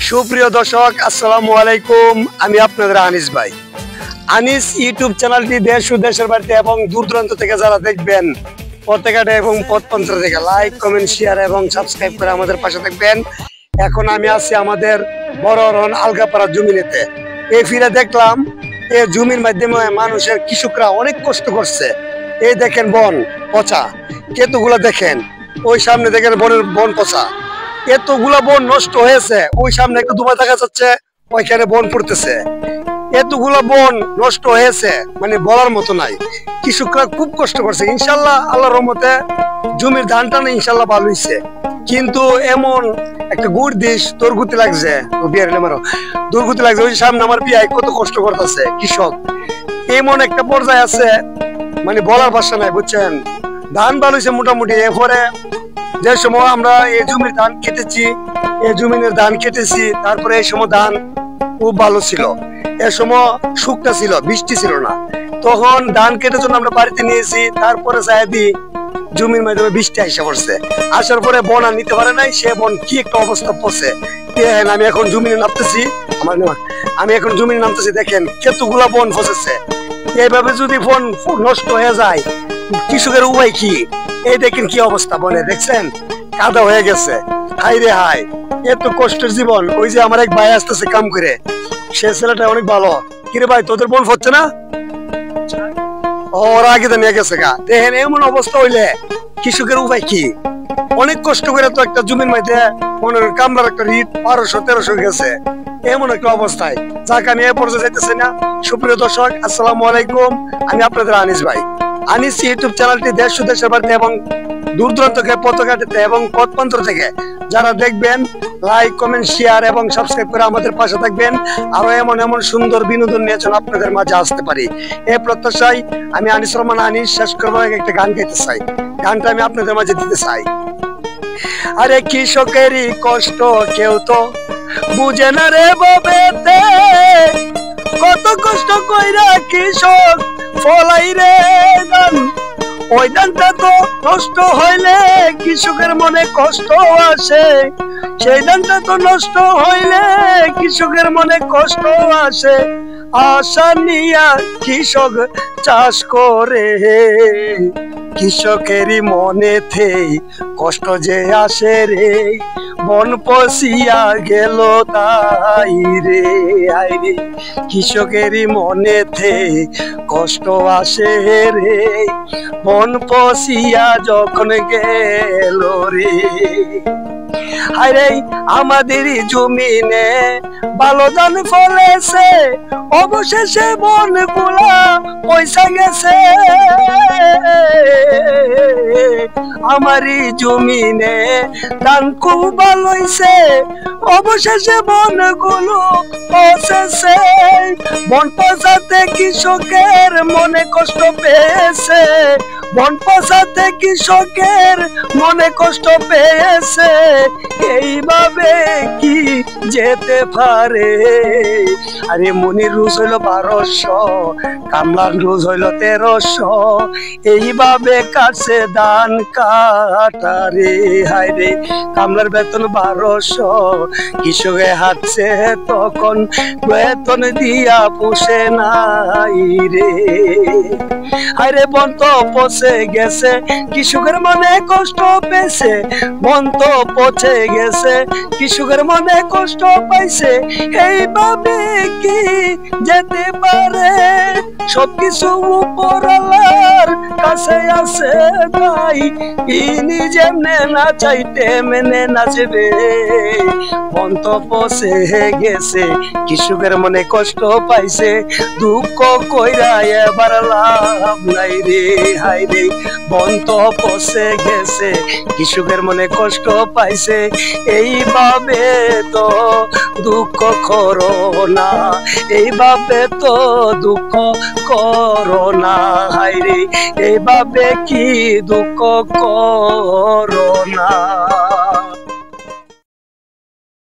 সুপ্রিয় দর্শক, আসসালামু আলাইকুম। আমি আপনাদের আনিস ভাই। আনিস ইউটিউব চ্যানেলটি দেশ ও দেশের বাড়িতে এবং দূর দূরান্ত থেকে যারা দেখবেন, পত্রিকাটা এবং পথপন্থ থেকে লাইক, কমেন্ট, শেয়ার এবং সাবস্ক্রাইব করে আমাদের পাশে থাকবেন। এখন আমি আছি আমাদের বড়রন আলগাপাড়া জমিনেতে। এই ফিরে দেখলাম এই জমির মাধ্যমে মানুষের কৃষকরা অনেক কষ্ট করছে। এই দেখেন বন পচা, কেতুগুলা দেখেন, ওই সামনে দেখেন বন পচা, এতগুলা বন নষ্ট হয়েছে। ওই সামনে একটু দুবা দেখা যাচ্ছে, ওইখানে বন পড়তেছে। এতগুলা বন নষ্ট হয়েছে মানে বলার মতো নাই। কৃষকরা খুব কষ্ট করছে। ইনশাল্লাহ আল্লাহর রহমতে জমির ধান টানে ইনশাল্লাহ ভালো হয়েছে। কিন্তু এমন একটা গুড় দেশ দুর্গতি লাগছে, দুর্গতি লাগছে। ওই সামনে আমার বিয়ায় কত কষ্ট করতেছে কৃষক। এমন একটা পর্যায়ে আছে মানে বলার ভাষা নাই, বুঝছেন। ধান ভালো হয়েছে মোটামুটি। এরপরে যে সময় আমরা এই জমির ধান কেটেছি, এই জমিনের ধান কেটেছি, তারপরে এই সময় ধান খুব ভালো ছিল। এ সময় শুকনা ছিল, বৃষ্টি ছিল না। তখন ধান কেটে জন্য আমরা বাড়িতে নিয়েছি। তারপরে সাহেবি জমির মাধ্যমে বৃষ্টি আসে পড়ছে। আসার পরে বন আর নিতে পারে নাই। সে বন কি একটা অবস্থা পড়ছে। আমি এখন জমিনে নামতেছি, আমি এখন জমিনে নামতেছি। দেখেন কতগুলা বন ফসেছে। এইভাবে যদি বন নষ্ট হয়ে যায়, কৃষকের উপায় কি? এই দেখেন কি অবস্থা বনে, দেখছেন কাদা হয়ে গেছে। হাই রে হাই, এত কষ্টের জীবন। ওই যে আমার এক ভাই আসতেছে কাম করে, সে ছেলেটা অনেক ভালো। কিরে ভাই, তোদের বন হচ্ছে না? ওরা আগে তো নিয়ে গেছে গা। দেখেন এমন অবস্থা হইলে কৃষকের উপায় কি? অনেক কষ্ট করে তো একটা জমির মধ্যে মনে কামলার একটা রিট 1200-1300 গেছে। এমন একটা অবস্থায় যাকে আমি এ পর্যায়ে যাইতেছি না। সুপ্রিয় দর্শক, আসসালামু আলাইকুম। আমি আপনাদের আনিস ভাই। আনিস ইউটিউব চ্যানেলটি দেশ ও দেশের বাড়িতে এবং দূর দূরান্ত থেকে, পথঘাটে এবং পথপন্থ থেকে যারা দেখবেন, লাইক, কমেন্ট, শেয়ার এবং সাবস্ক্রাইব করে আমাদের পাশে থাকবেন। আরো এমন এমন সুন্দর বিনোদন নিয়ে যেন আপনাদের মাঝে আসতে পারি, এই প্রত্যাশায় আমি আনিস রহমান আনিস শেষ করবো একটা গান গাইতে চাই। গানটা আমি আপনাদের মাঝে দিতে চাই। আরে কৃষকেরই কষ্ট কেউ তো বুঝে না রে ববেতে, কত কষ্ট কইরা কৃষক ফলাই রে ধান। ওই ধানটা তো নষ্ট হইলে কৃষকের মনে কষ্ট আসে। সেই ধানটা তো নষ্ট হইলে কৃষকের মনে কষ্ট আসে। আশা নিয়া কৃষক চাষ করে, কৃষকেরই মনেতে কষ্ট যে আসে রে। বন পচিয়া গেল তাই রে, আই রে কৃষকেরই মনেতে কষ্ট আসে রে। বন পচিয়া যখন গেল রে, আরে আমাদের জমিনে ভালো ধান ফলেছে, অবশেষে বন গুলা পয়সা গেছে। আমারই জমিনে ধান খুব ভালো হইছে, অবশেষে বন গুলো পচেছে। বন পচাতে কৃষকের মনে কষ্ট পেয়েছে, বন পচাতে কৃষকের মনে কষ্ট পেয়েছে। এইভাবে কি যেতে পারে? আরে মনির রোজ হইল 1200, কামলার রোজ হইল 1300। এইভাবে কাটছে ধান কাটারে, হাই রে কামলার বেতন 1200, কৃষকে হাঁটছে তখন বেতন দিয়া পুষে নাই রে। আরে বন তো পচে গেছে, কৃষকের মনে কষ্ট পেয়েছে। বন তো পচে গেছে, কৃষকের মনে কষ্ট পাইছে। এইভাবে কি যেতে পারে? সবকিছু উপরওয়ালার কাছে আছে তাই, ইনি যেমনে না চাইতে মেনে নাচবে। বন তো পচে গেছে, কৃষকের মনে কষ্ট পাইছে। দুঃখ কইরা এবার লাভ নাই রে, হাই রে বন তো পচে গেছে, কৃষকের মনে কষ্ট পাইছে। এইভাবে তো দুঃখ করো না, এইভাবে তো দুঃখ করো না, হাই রে এইভাবে কি দুঃখ করো না।